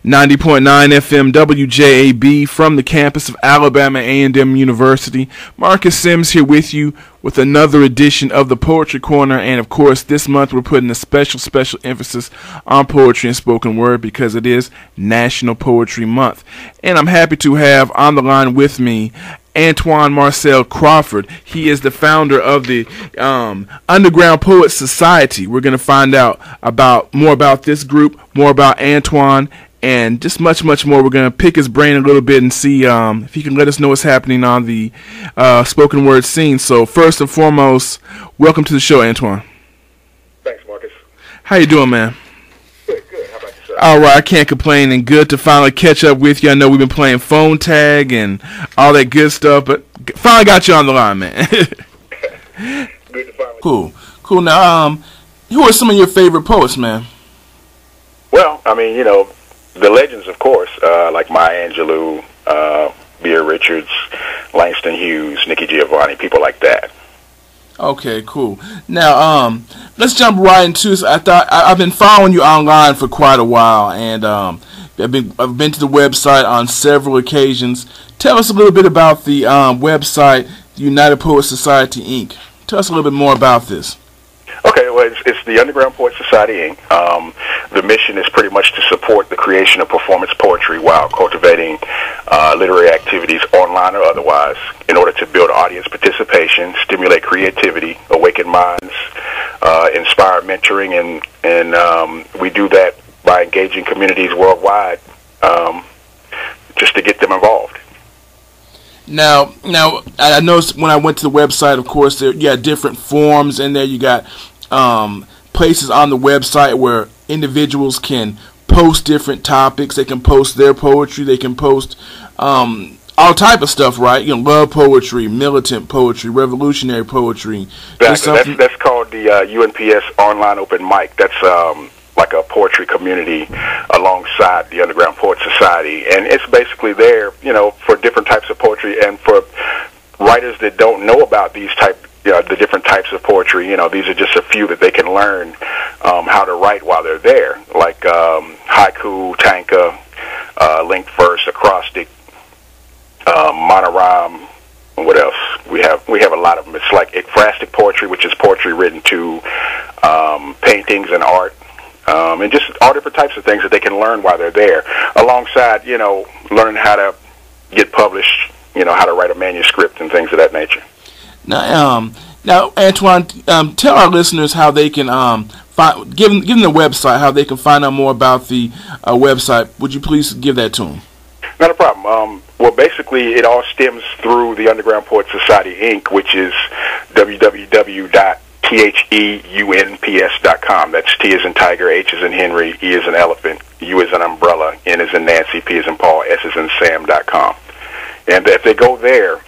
90.9 FM WJAB from the campus of Alabama A&M University. Marcus Sims here with you with another edition of the Poetry Corner, and of course this month we're putting a special emphasis on poetry and spoken word because it is National Poetry Month. And I'm happy to have on the line with me Antwian Marcel Crawford. He is the founder of the Underground Poets Society. We're going to find out more about this group, more about Antwian, and just much more. We're going to pick his brain a little bit and see if he can let us know what's happening on the spoken word scene. So first and foremost, welcome to the show, Antwian. Thanks, Marcus. How you doing, man? Good. How about yourself? All right, I can't complain, and good to finally catch up with you. I know we've been playing phone tag and all that good stuff, but finally got you on the line, man. Good to finally. Cool. Now, who are some of your favorite poets, man? Well, I mean, the legends, of course, like Maya Angelou, Bea Richards, Langston Hughes, Nikki Giovanni, people like that. Okay, cool. Now, let's jump right into this. I've been following you online for quite a while, and I've been to the website on several occasions. Tell us a little bit about the website, the United Poets Society, Inc. Tell us a little bit more about this. Okay, well, it's the Underground Poets Society, Inc. The mission is pretty much to support the creation of performance poetry while cultivating literary activities online or otherwise in order to build audience participation, stimulate creativity, awaken minds, inspire mentoring, and we do that by engaging communities worldwide just to get them involved. Now, I noticed when I went to the website, of course, you got different forums in there. You got places on the website where individuals can post different topics. They can post their poetry. They can post all type of stuff, right? Love poetry, militant poetry, revolutionary poetry. Exactly. That's called the UNPS Online Open Mic. That's like a poetry community alongside the Underground Poets Society, and it's basically there, for different types of poetry and for writers that don't know about these the different types of poetry. These are just a few that they can learn how to write while they're there, like haiku, tanka, linked verse, acrostic, monorhyme. What else? We have a lot of them. It's like ekphrastic poetry, which is poetry written to paintings and art. And just all different types of things that they can learn while they're there, alongside, learning how to get published, how to write a manuscript and things of that nature. Now, Antwian, tell our listeners how they can give them the website, how they can find out more about the website. Would you please give that to them? Not a problem. Well, basically, it all stems through the Underground Poets Society, Inc., which is www.theunps.com. That's T as in Tiger, H as in Henry, E as in Elephant, U as in Umbrella, N as in Nancy, P as in Paul, S as in Sam.com. And if they go there,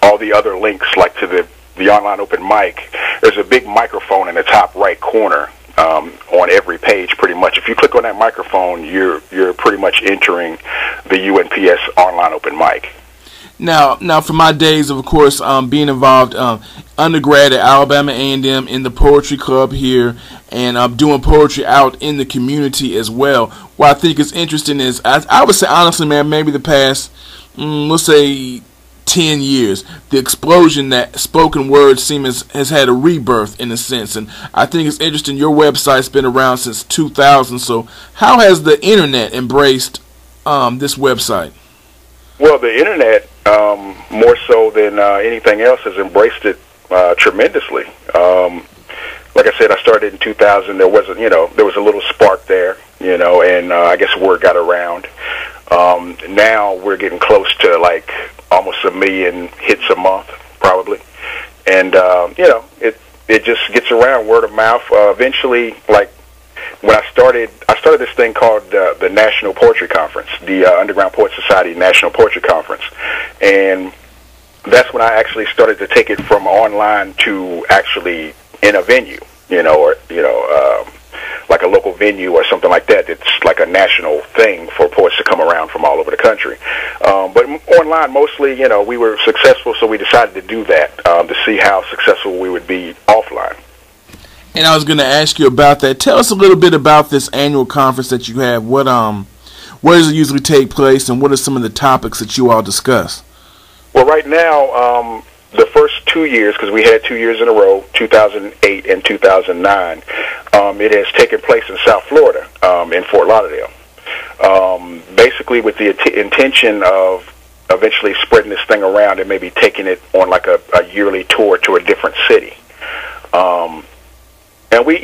all the other links, like to the online open mic, there's a big microphone in the top right corner on every page, pretty much. If you click on that microphone, you're pretty much entering the UNPS online open mic. Now, for my days of course, being involved undergrad at Alabama A&M in the poetry club here, and doing poetry out in the community as well. What I think is interesting is, I would say honestly, man, maybe the past, let's say 10 years, the explosion that spoken word has had a rebirth in a sense, and I think it's interesting. Your website's been around since 2000, so how has the internet embraced this website? Well, the internet, more so than anything else, has embraced it tremendously. Like I said, I started in 2000. There was a little spark there, and I guess word got around. Now we're getting close to like almost 1 million hits a month, probably, and it just gets around word of mouth. Eventually, like when I started this thing called the National Poetry Conference, the Underground Poets Society National Poetry Conference, and that's when I actually started to take it from online to actually in a venue, like a local venue or something like that. It's like a national thing for poets to come around from all over the country. But online, mostly, we were successful, so we decided to do that to see how successful we would be offline. And I was going to ask you about that. Tell us a little bit about this annual conference that you have. What Where does it usually take place, and what are some of the topics that you all discuss? Well, right now, the first 2 years, because we had 2 years in a row, 2008 and 2009, it has taken place in South Florida, in Fort Lauderdale, basically with the intention of eventually spreading this thing around and maybe taking it on like a yearly tour to a different city. And we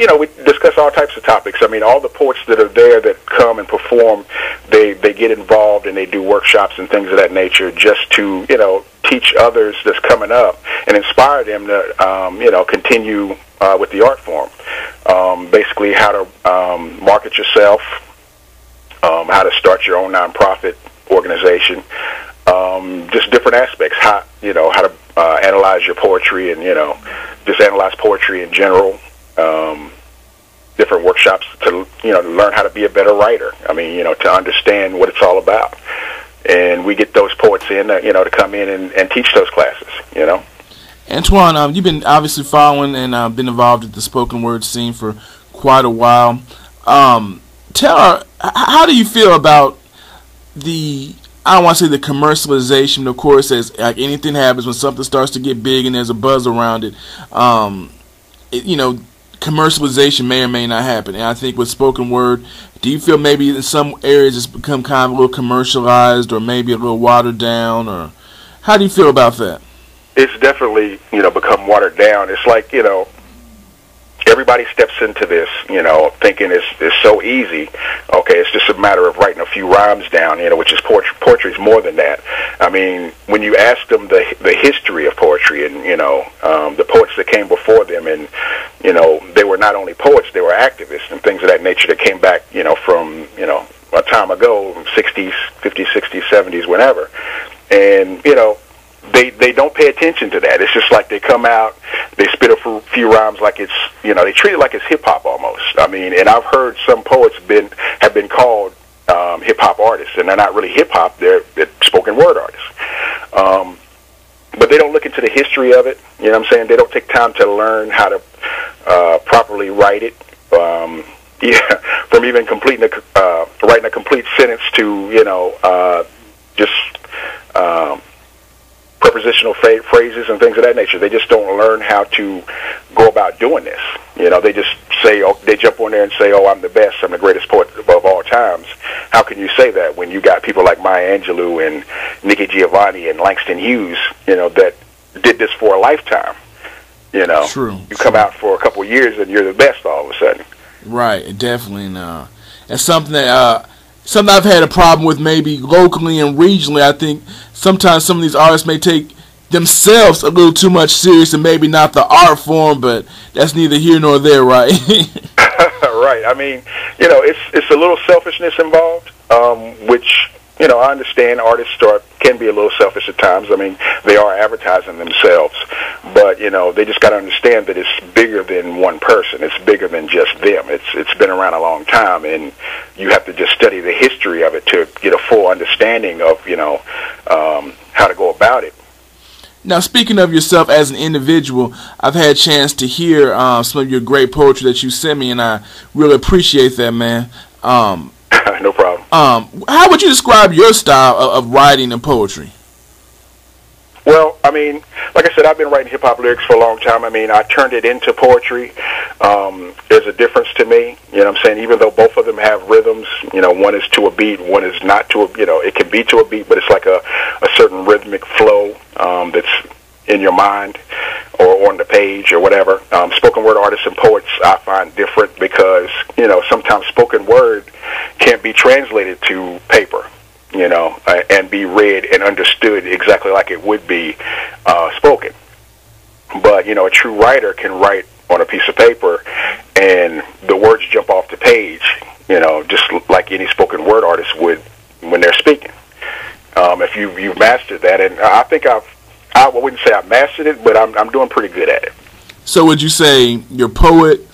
discuss all types of topics. I mean, all the poets that are there that come and perform, they get involved and they do workshops and things of that nature just to, teach others that's coming up and inspire them to, continue with the art form. Basically how to market yourself, how to start your own nonprofit organization, just different aspects, how to analyze your poetry and, just analyze poetry in general. Different workshops to learn how to be a better writer. I mean, to understand what it's all about. And we get those poets in, to come in and teach those classes. Antwian, you've been obviously following and been involved with the spoken word scene for quite a while. Tell her, how do you feel about I don't want to say the commercialization, of course, as like anything happens when something starts to get big and there's a buzz around it. Commercialization may or may not happen. And I think with spoken word, do you feel maybe in some areas it's become kind of a little commercialized or maybe a little watered down? Or how do you feel about that? It's definitely, become watered down. It's like, everybody steps into this, thinking it's so easy. Okay, it's just a matter of writing a few rhymes down, which is poetry is more than that. I mean, when you ask them the history of poetry and, the poets that came before them and, they were not only poets, they were activists and things of that nature that came back, from, a time ago, 60s, 50s, 60s, 70s, whenever. And, they don't pay attention to that. It's just like they come out, they spit a few rhymes like it's, they treat it like it's hip-hop almost. I mean, and I've heard some poets have been called hip-hop artists, and they're not really hip-hop, they're spoken word artists. But they don't look into the history of it, you know what I'm saying? They don't take time to learn how to properly write it. From even writing a complete sentence to, just prepositional phrases and things of that nature. They just don't learn how to go about doing this. They just say, they jump on there and say, I'm the best, I'm the greatest poet of all times. How can you say that when you got people like Maya Angelou and Nikki Giovanni and Langston Hughes, that did this for a lifetime? True. You come out for a couple of years and you're the best all of a sudden. Right, definitely. And it's something that something I've had a problem with maybe locally and regionally. I think sometimes some of these artists may take themselves a little too much serious and maybe not the art form, but that's neither here nor there, right? Right. I mean, it's a little selfishness involved, which, I understand artists can be a little selfish at times. I mean, they are advertising themselves, but, they just got to understand that it's bigger than one person. It's bigger than just them. It's been around a long time, and you have to just study the history of it to get a full understanding of, how to go about it. Now, speaking of yourself as an individual, I've had a chance to hear some of your great poetry that you sent me, and I really appreciate that, man. No problem. How would you describe your style of writing and poetry? Well, I mean, like I said, I've been writing hip-hop lyrics for a long time. I mean, I turned it into poetry. There's a difference to me, you know what I'm saying? Even though both of them have rhythms, one is to a beat, one is not to a, it can be to a beat, but it's like a certain rhythmic flow that's in your mind or on the page or whatever. Spoken word artists and poets I find different because, sometimes spoken word can't be translated to paper. And be read and understood exactly like it would be spoken. But, a true writer can write on a piece of paper and the words jump off the page, just like any spoken word artist would when they're speaking. If you've mastered that, and I think I wouldn't say I've mastered it, but I'm doing pretty good at it. So would you say you're a poet,